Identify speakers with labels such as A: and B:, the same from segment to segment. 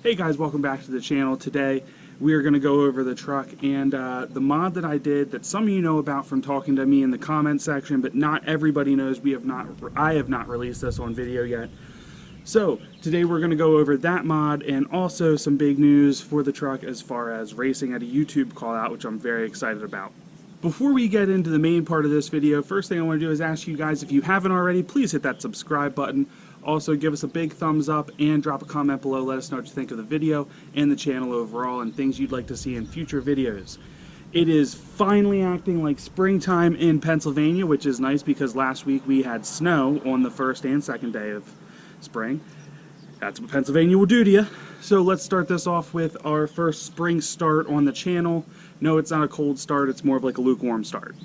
A: Hey guys, welcome back to the channel. Today we are going to go over the truck and the mod that I did that some of you know about from talking to me in the comment section, but not everybody knows. I have not released this on video yet. So today we're going to go over that mod and also some big news for the truck as far as racing at a YouTube call out, which I'm very excited about. Before we get into the main part of this video, first thing I want to do is ask you guys, if you haven't already, please hit that subscribe button. Also, give us a big thumbs up and drop a comment below. Let us know what you think of the video and the channel overall and things you'd like to see in future videos. It is finally acting like springtime in Pennsylvania, which is nice because last week we had snow on the first and second day of spring. That's what Pennsylvania will do to you. So let's start this off with our first spring start on the channel. No, it's not a cold start, it's more of like a lukewarm start.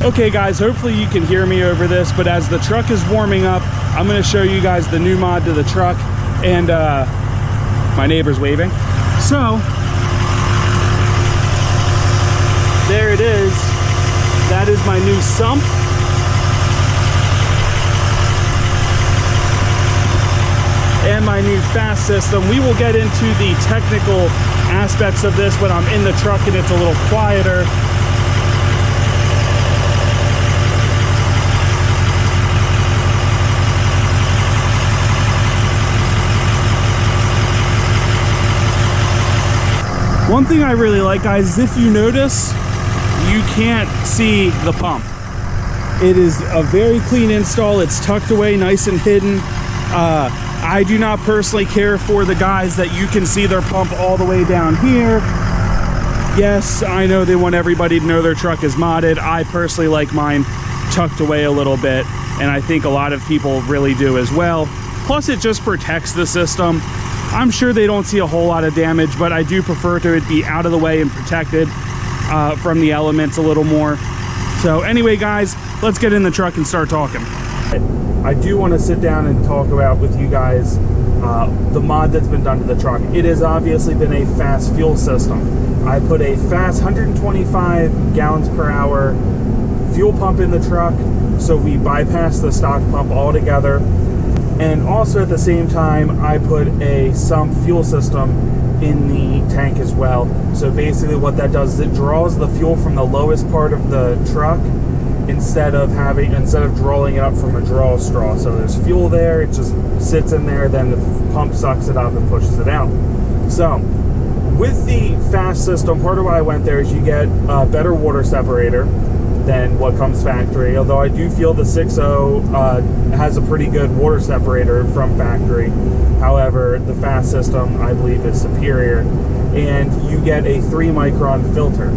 A: Okay guys, hopefully you can hear me over this, but as the truck is warming up, I'm going to show you guys the new mod to the truck, and my neighbor's waving. So, there it is. That is my new sump. And my new Fass system. We will get into the technical aspects of this when I'm in the truck and it's a little quieter. One thing I really like, guys, is if you notice, you can't see the pump. It is a very clean install. It's tucked away nice and hidden. I do not personally care for the guys that you can see their pump all the way down here. Yes, I know they want everybody to know their truck is modded. I personally like mine tucked away a little bit, and I think a lot of people really do as well. Plus, it just protects the system. I'm sure they don't see a whole lot of damage, but I do prefer to it be out of the way and protected from the elements a little more. So anyway, guys, let's get in the truck and start talking. I do want to sit down and talk about with you guys the mod that's been done to the truck. It has obviously been a Fass fuel system. I put a Fass 125 gallons per hour fuel pump in the truck, so we bypass the stock pump altogether. And also at the same time, I put a sump fuel system in the tank as well. So basically what that does is it draws the fuel from the lowest part of the truck instead of drawing it up from a draw straw. So there's fuel there, it just sits in there, then the pump sucks it up and pushes it out. So with the Fass system, part of why I went there is you get a better water separator than what comes factory, although I do feel the 6.0 has a pretty good water separator from factory. However, the Fass system I believe is superior, and you get a 3 micron filter.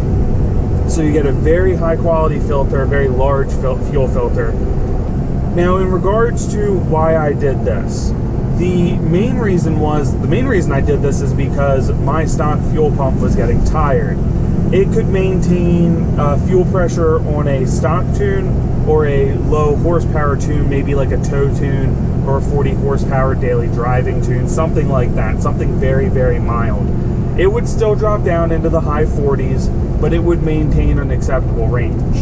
A: So you get a very high quality filter, very large fuel filter. Now in regards to why I did this, the main reason I did this is because my stock fuel pump was getting tired. It could maintain fuel pressure on a stock tune or a low horsepower tune, maybe like a tow tune or a 40 horsepower daily driving tune, something like that, something very, very mild. It would still drop down into the high 40s, but it would maintain an acceptable range.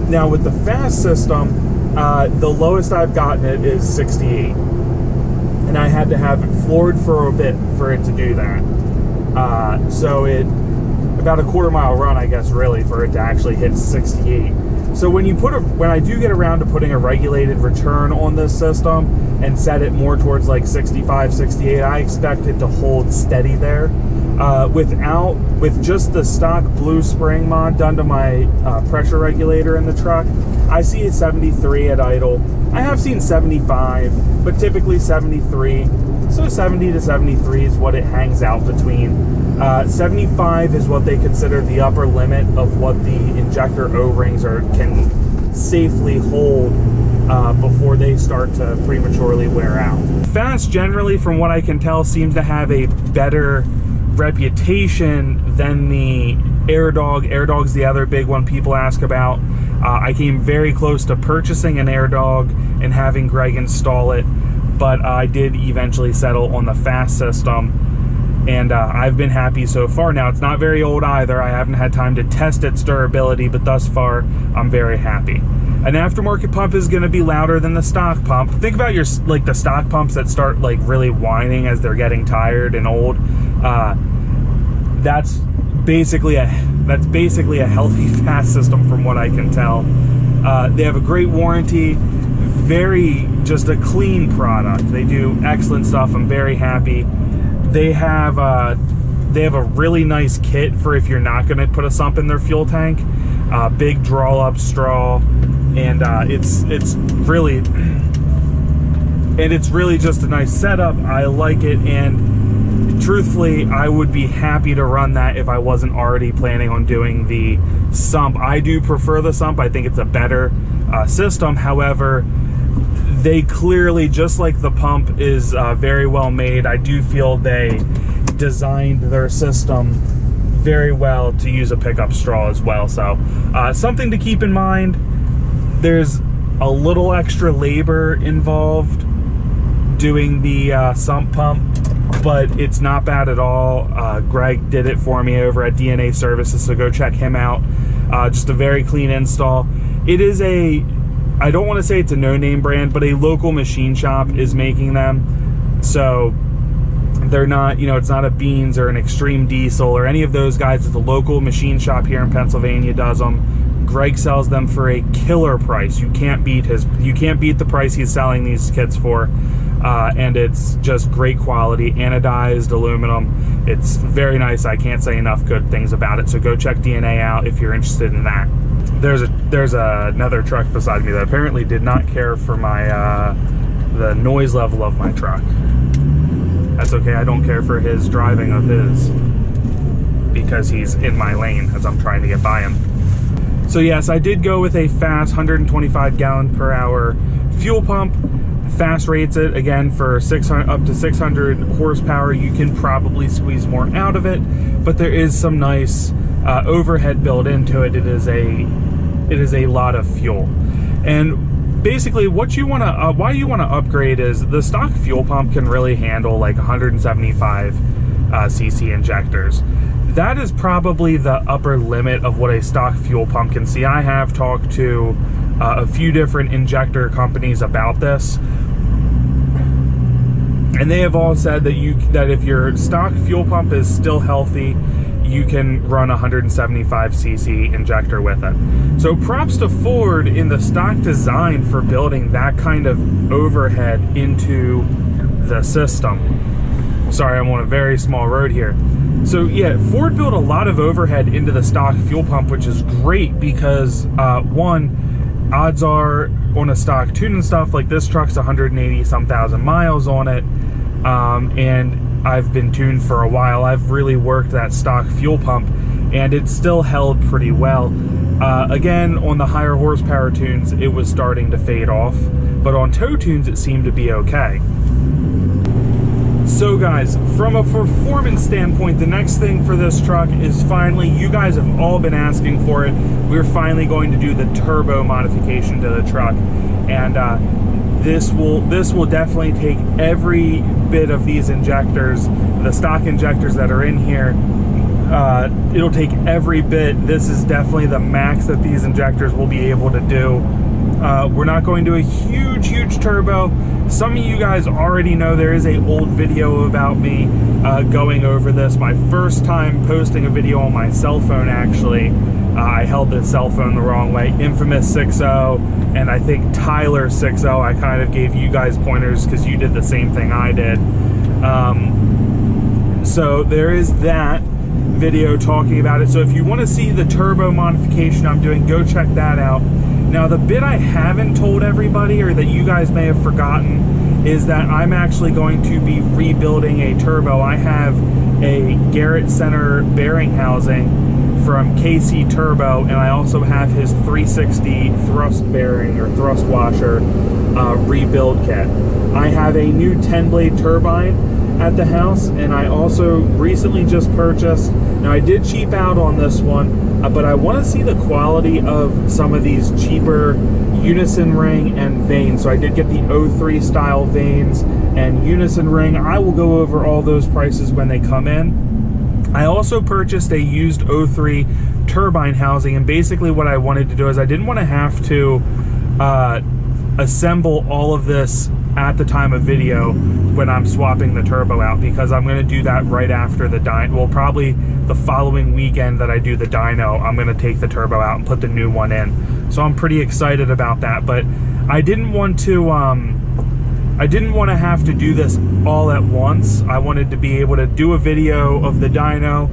A: Now with the Fass system, the lowest I've gotten it is 68. And I had to have it floored for a bit for it to do that. So about a quarter-mile run, I guess, really, for it to actually hit 68. So when I do get around to putting a regulated return on this system and set it more towards like 65, 68, I expect it to hold steady there. With just the stock blue spring mod done to my pressure regulator in the truck, I see a 73 at idle. I have seen 75, but typically 73. So 70 to 73 is what it hangs out between. 75 is what they consider the upper limit of what the injector O-rings can safely hold before they start to prematurely wear out. Fass generally, from what I can tell, seems to have a better reputation than the airdog. Airdog's the other big one people ask about. I came very close to purchasing an airdog and having Greg install it, but I did eventually settle on the Fass system, and I've been happy so far. Now, it's not very old either. I haven't had time to test its durability, but thus far, I'm very happy. An aftermarket pump is going to be louder than the stock pump. Think about your, like, the stock pumps that start like really whining as they're getting tired and old. That's basically a healthy Fass system from what I can tell. They have a great warranty, just a clean product. They do excellent stuff. I'm very happy. They have a really nice kit for if you're not going to put a sump in their fuel tank. Big draw up straw, and it's really just a nice setup. I like it, and truthfully, I would be happy to run that if I wasn't already planning on doing the sump. I do prefer the sump. I think it's a better system. However, they clearly, just like the pump is very well made, I do feel they designed their system very well to use a pickup straw as well. So something to keep in mind. There's a little extra labor involved doing the sump pump, but it's not bad at all. Greg did it for me over at DNA Services, so go check him out. Just a very clean install. It is I don't want to say it's a no-name brand, but a local machine shop is making them. So they're not, it's not a Beans or an Extreme Diesel or any of those guys. It's a local machine shop here in Pennsylvania does them. Greg sells them for a killer price. You can't beat the price he's selling these kits for. And it's just great quality, anodized aluminum. It's very nice. I can't say enough good things about it. So go check DNA out if you're interested in that. There's another truck beside me that apparently did not care for my the noise level of my truck. That's okay. I don't care for his driving of his, because he's in my lane as I'm trying to get by him. So yes, I did go with a Fass 125 gallon per hour fuel pump. Fass rates it again for up to 600 horsepower. You can probably squeeze more out of it, but there is some nice overhead built into it. It is a lot of fuel. And basically what you want to why you want to upgrade is the stock fuel pump can really handle like 175 cc injectors. That is probably the upper limit of what a stock fuel pump can see. I have talked to a few different injector companies about this, and they have all said that if your stock fuel pump is still healthy, you can run a 175 cc injector with it. So props to Ford in the stock design for building that kind of overhead into the system. Sorry, I'm on a very small road here. So yeah, Ford built a lot of overhead into the stock fuel pump, which is great because one, odds are on a stock tune and stuff, like this truck's 180 some thousand miles on it, and I've been tuned for a while. I've really worked that stock fuel pump, and it still held pretty well. Again, on the higher horsepower tunes, it was starting to fade off, but on tow tunes, it seemed to be okay. So guys, from a performance standpoint, the next thing for this truck is finally, you guys have all been asking for it, we're finally going to do the turbo modification to the truck. And this will definitely take every bit of these injectors, the stock injectors that are in here. It'll take every bit. This is definitely the max that these injectors will be able to do. We're not going to a huge turbo. Some of you guys already know there is an old video about me going over this. My first time posting a video on my cell phone, actually. I held the cell phone the wrong way. Infamous 6.0, and I think Tyler 6.0. I kind of gave you guys pointers because you did the same thing I did. So there is that video talking about it. So if you want to see the turbo modification I'm doing, go check that out. Now, the bit I haven't told everybody, or that you guys may have forgotten, is that I'm actually going to be rebuilding a turbo. I have a Garrett Center bearing housing from KC Turbo, and I also have his 360 thrust bearing or thrust washer rebuild kit. I have a new 10-blade turbine at the house, and I also recently just purchased, now I did cheap out on this one, but I want to see the quality of some of these cheaper unison ring and vanes. So I did get the 03 style vanes and unison ring. I will go over all those prices when they come in. I also purchased a used 03 turbine housing, and basically what I wanted to do is I didn't want to have to assemble all of this at the time of video when I'm swapping the turbo out, because I'm going to do that right after the dyno. Well, probably the following weekend that I do the dyno, I'm going to take the turbo out and put the new one in. So I'm pretty excited about that, but I didn't want to have to do this all at once. I wanted to be able to do a video of the dyno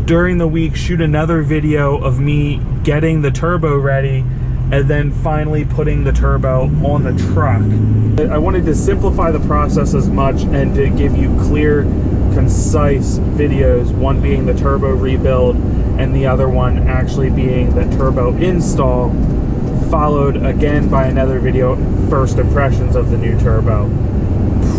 A: during the week, shoot another video of me getting the turbo ready, and then finally putting the turbo on the truck. I wanted to simplify the process as much and to give you clear, concise videos, one being the turbo rebuild and the other one actually being the turbo install, followed again by another video, first impressions of the new turbo.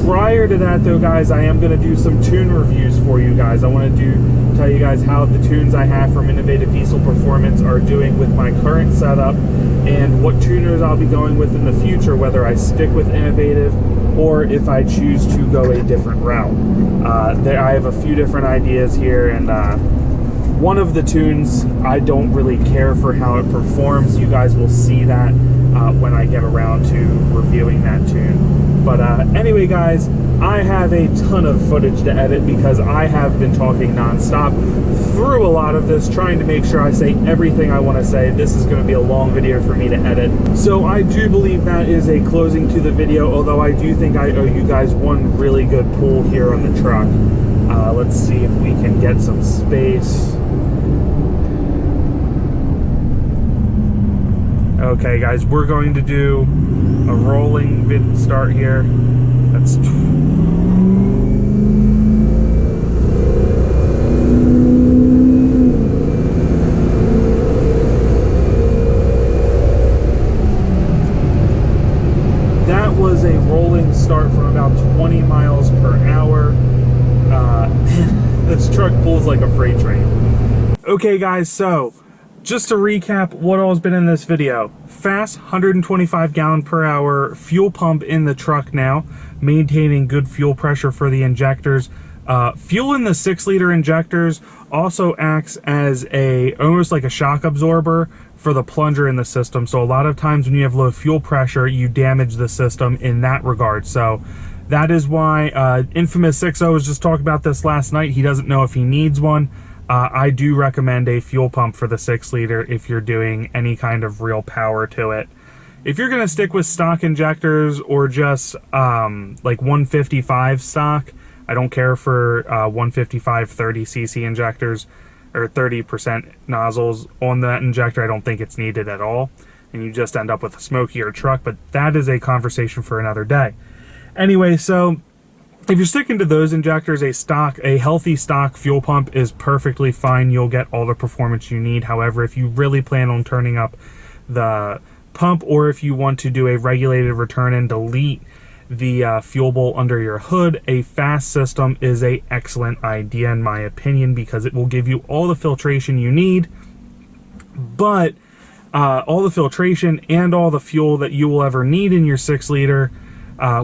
A: Prior to that though, guys, I am going to do some tune reviews for you guys. I want to tell you guys how the tunes I have from Innovative Diesel Performance are doing with my current setup, and what tuners I'll be going with in the future, whether I stick with Innovative or if I choose to go a different route. I have a few different ideas here, and one of the tunes, I don't really care for how it performs. You guys will see that when I get around to reviewing that tune. But anyway, guys, I have a ton of footage to edit because I have been talking non-stop through a lot of this, trying to make sure I say everything I want to say. This is going to be a long video for me to edit. So I do believe that is a closing to the video, although I do think I owe you guys one really good pull here on the truck. Let's see if we can get some space. Okay, guys, we're going to do a rolling vid start here. That's that was a rolling start from about 20 miles per hour. This truck pulls like a freight train. Okay, guys, so just to recap what all's been in this video. Fass 125 gallon per hour fuel pump in the truck now, maintaining good fuel pressure for the injectors. Fuel in the 6-liter injectors also acts as almost like a shock absorber for the plunger in the system. So a lot of times when you have low fuel pressure, you damage the system in that regard. So that is why Infamous 60 was just talking about this last night. He doesn't know if he needs one. I do recommend a fuel pump for the 6-liter if you're doing any kind of real power to it. If you're going to stick with stock injectors or just like 155 stock, I don't care for 155 30cc injectors or 30% nozzles on that injector. I don't think it's needed at all, and you just end up with a smokier truck, but that is a conversation for another day. Anyway, so if you're sticking to those injectors, a healthy stock fuel pump is perfectly fine. You'll get all the performance you need. However, if you really plan on turning up the pump, or if you want to do a regulated return and delete the fuel bowl under your hood, a Fass system is an excellent idea in my opinion, because it will give you all the filtration you need, but all the filtration and all the fuel that you will ever need in your 6-liter,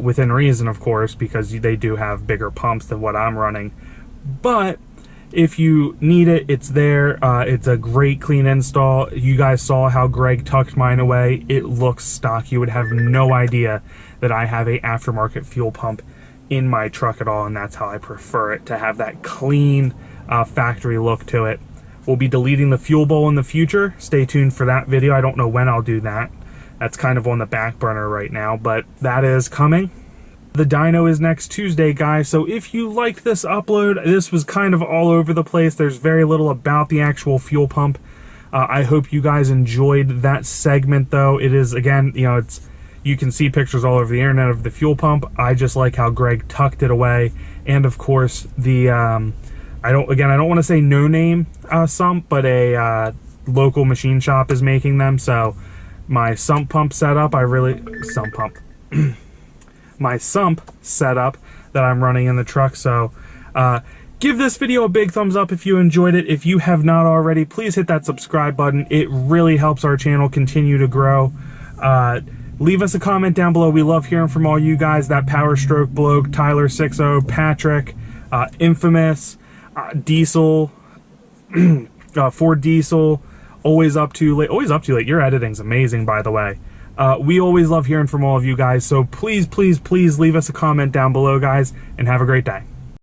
A: within reason, of course, because they do have bigger pumps than what I'm running. But if you need it, it's there. It's a great clean install. You guys saw how Greg tucked mine away. It looks stock. You would have no idea that I have a aftermarket fuel pump in my truck at all, and that's how I prefer it, to have that clean factory look to it. We'll be deleting the fuel bowl in the future. Stay tuned for that video. I don't know when I'll do that. That's kind of on the back burner right now, but that is coming. The dyno is next Tuesday, guys, so if you liked this upload, this was kind of all over the place. There's very little about the actual fuel pump. I hope you guys enjoyed that segment, though. It is, again, you can see pictures all over the internet of the fuel pump. I just like how Greg tucked it away. And of course, the, I don't want to say no name sump, but a local machine shop is making them, so my sump pump setup, my sump setup, that I'm running in the truck. So give this video a big thumbs up if you enjoyed it. If you have not already, please hit that subscribe button. It really helps our channel continue to grow. Leave us a comment down below. We love hearing from all you guys. That Power Stroke bloke, Tyler60, Patrick, Infamous, Diesel, Ford Diesel, always up too late. Your editing's amazing, by the way. We always love hearing from all of you guys. So please, please, please leave us a comment down below, guys, and have a great day.